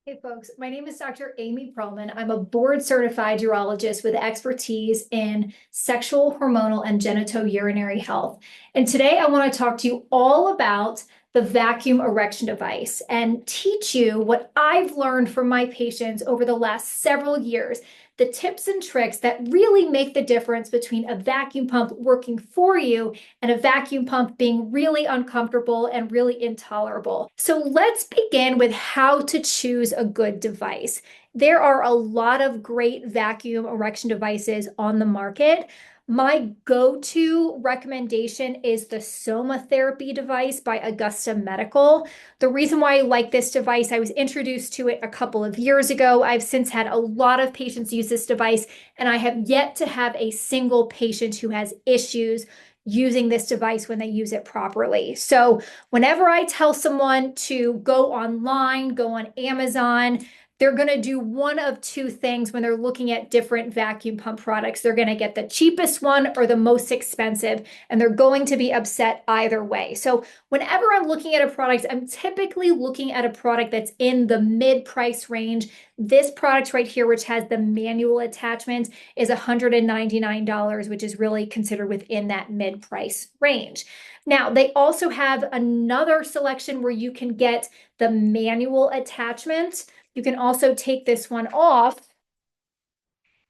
Hey folks, my name is Dr. Amy Pearlman. I'm a board certified urologist with expertise in sexual, hormonal, and genitourinary health. And today I want to talk to you all about the vacuum erection device and teach you what I've learned from my patients over the last several years, the tips and tricks that really make the difference between a vacuum pump working for you and a vacuum pump being really uncomfortable and really intolerable. So let's begin with how to choose a good device. There are a lot of great vacuum erection devices on the market. My go-to recommendation is the Somatherapy device by Augusta Medical. The reason why I like this device, I was introduced to it a couple of years ago. I've since had a lot of patients use this device, and I have yet to have a single patient who has issues using this device when they use it properly. So whenever I tell someone to go online, go on Amazon, they're going to do one of two things when they're looking at different vacuum pump products. They're going to get the cheapest one or the most expensive, and they're going to be upset either way. So whenever I'm looking at a product, I'm typically looking at a product that's in the mid-price range. This product right here, which has the manual attachment, is $199, which is really considered within that mid-price range. Now, they also have another selection where you can get the manual attachment. You can also take this one off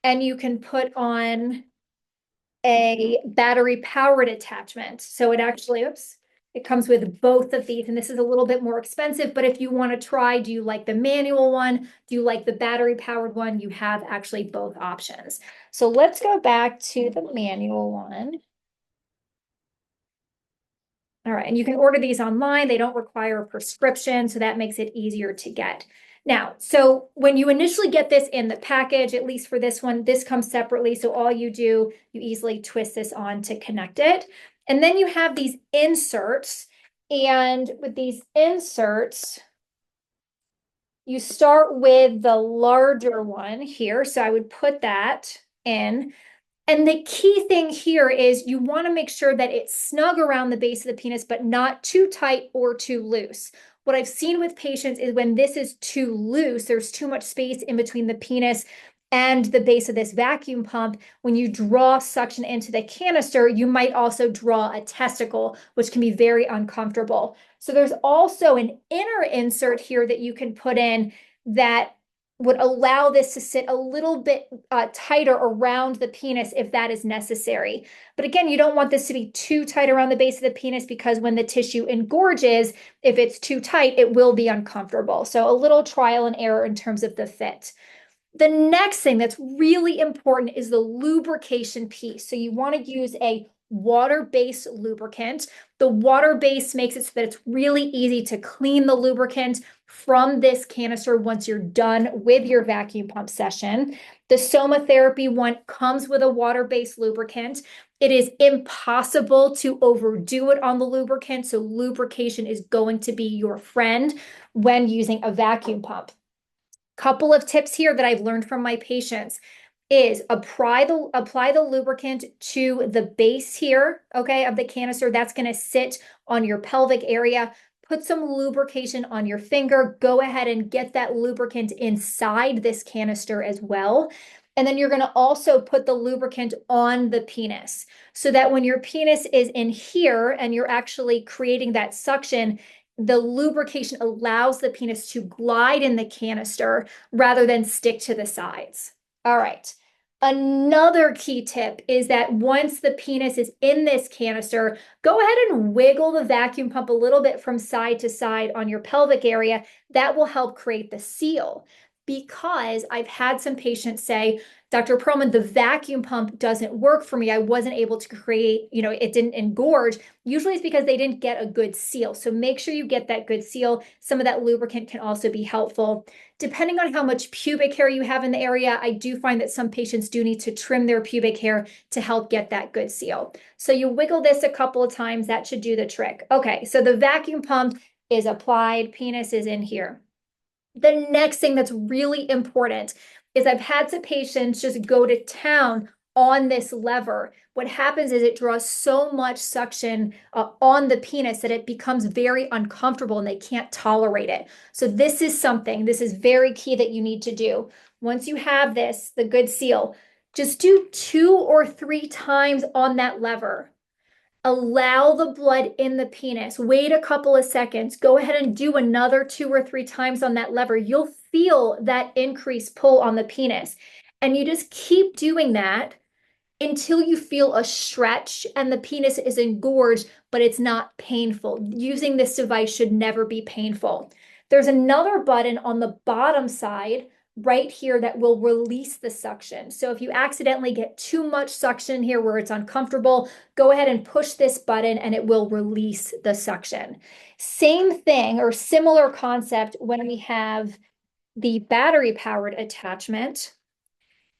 and you can put on a battery powered attachment. So it actually, it comes with both of these, and this is a little bit more expensive, but if you want to try, do you like the manual one? Do you like the battery powered one? You have actually both options. So let's go back to the manual one. All right, and you can order these online. They don't require a prescription, so that makes it easier to get. Now, so when you initially get this in the package, at least for this one, this comes separately. So all you do, you easily twist this on to connect it. And then you have these inserts. And with these inserts, you start with the larger one here. So I would put that in. And the key thing here is you want to make sure that it's snug around the base of the penis, but not too tight or too loose. What I've seen with patients is when this is too loose, there's too much space in between the penis and the base of this vacuum pump. When you draw suction into the canister, you might also draw a testicle, which can be very uncomfortable. So there's also an inner insert here that you can put in that would allow this to sit a little bit tighter around the penis if that is necessary. But again, you don't want this to be too tight around the base of the penis because when the tissue engorges, if it's too tight, it will be uncomfortable. So a little trial and error in terms of the fit. The next thing that's really important is the lubrication piece. So you want to use a water-based lubricant. The water-based makes it so that it's really easy to clean the lubricant from this canister once you're done with your vacuum pump session. The Somatherapy one comes with a water-based lubricant. It is impossible to overdo it on the lubricant, so lubrication is going to be your friend when using a vacuum pump. Couple of tips here that I've learned from my patients is apply the lubricant to the base here, okay, of the canister. That's going to sit on your pelvic area. Put some lubrication on your finger. Go ahead and get that lubricant inside this canister as well. And then you're going to also put the lubricant on the penis so that when your penis is in here and you're actually creating that suction, the lubrication allows the penis to glide in the canister rather than stick to the sides. All right. Another key tip is that once the penis is in this canister, go ahead and wiggle the vacuum pump a little bit from side to side on your pelvic area. That will help create the seal. Because I've had some patients say, Dr. Pearlman, the vacuum pump doesn't work for me. I wasn't able to create, it didn't engorge. Usually it's because they didn't get a good seal. So make sure you get that good seal. Some of that lubricant can also be helpful. Depending on how much pubic hair you have in the area, I do find that some patients do need to trim their pubic hair to help get that good seal. So you wiggle this a couple of times, that should do the trick. Okay, so the vacuum pump is applied, penis is in here. The next thing that's really important is I've had some patients just go to town on this lever, what happens is it draws so much suction on the penis that it becomes very uncomfortable and they can't tolerate it. So this is very key that you need to do. Once you have this, the good seal, just do 2 or 3 times on that lever. Allow the blood in the penis. Wait a couple of seconds. Go ahead and do another 2 or 3 times on that lever. You'll feel that increased pull on the penis. And you just keep doing that until you feel a stretch and the penis is engorged, but it's not painful. Using this device should never be painful. There's another button on the bottom side right here that will release the suction. So if you accidentally get too much suction here where it's uncomfortable, go ahead and push this button and it will release the suction. Same thing or similar concept when we have the battery powered attachment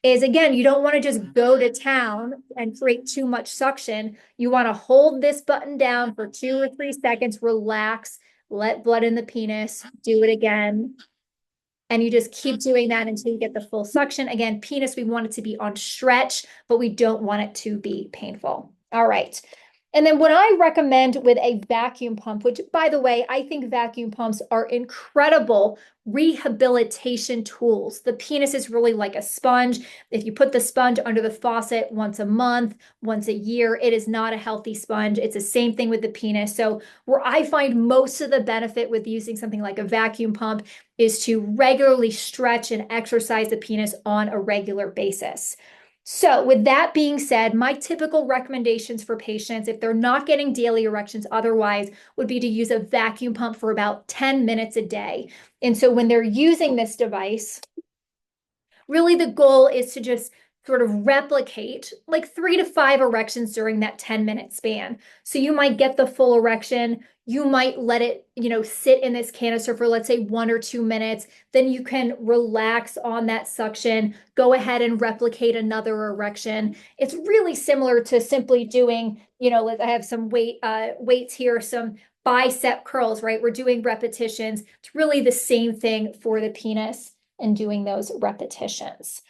is, again, you don't want to just go to town and create too much suction. You want to hold this button down for 2 or 3 seconds, relax, let blood in the penis, do it again. And you just keep doing that until you get the full suction. Again, penis, we want it to be on stretch, but we don't want it to be painful. All right. And then what I recommend with a vacuum pump, which by the way, I think vacuum pumps are incredible rehabilitation tools. The penis is really like a sponge. If you put the sponge under the faucet once a month, once a year, it is not a healthy sponge. It's the same thing with the penis. So where I find most of the benefit with using something like a vacuum pump is to regularly stretch and exercise the penis on a regular basis. So with that being said, my typical recommendations for patients, if they're not getting daily erections otherwise, would be to use a vacuum pump for about 10 minutes a day. And so when they're using this device, really the goal is to just sort of replicate like 3 to 5 erections during that 10-minute span. So you might get the full erection. You might let it, sit in this canister for, let's say, 1 or 2 minutes. Then you can relax on that suction, go ahead and replicate another erection. It's really similar to simply doing, I have some weights here, some bicep curls, right? We're doing repetitions. It's really the same thing for the penis and doing those repetitions.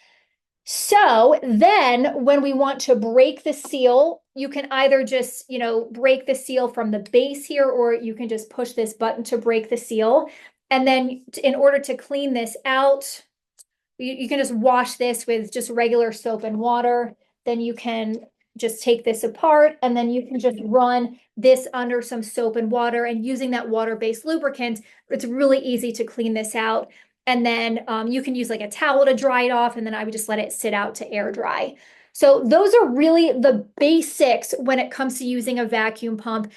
So then when we want to break the seal, you can either just, break the seal from the base here, or you can just push this button to break the seal. And then in order to clean this out, you can just wash this with just regular soap and water. Then you can just take this apart and then you can just run this under some soap and water, and using that water-based lubricant, it's really easy to clean this out. And then you can use like a towel to dry it off, and then I would just let it sit out to air dry. So those are really the basics when it comes to using a vacuum pump.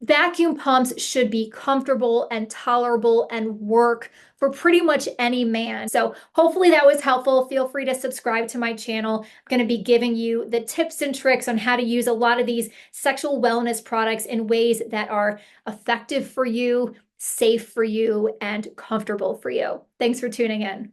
Vacuum pumps should be comfortable and tolerable and work for pretty much any man. So hopefully that was helpful. Feel free to subscribe to my channel. I'm going to be giving you the tips and tricks on how to use a lot of these sexual wellness products in ways that are effective for you, safe for you, and comfortable for you. Thanks for tuning in.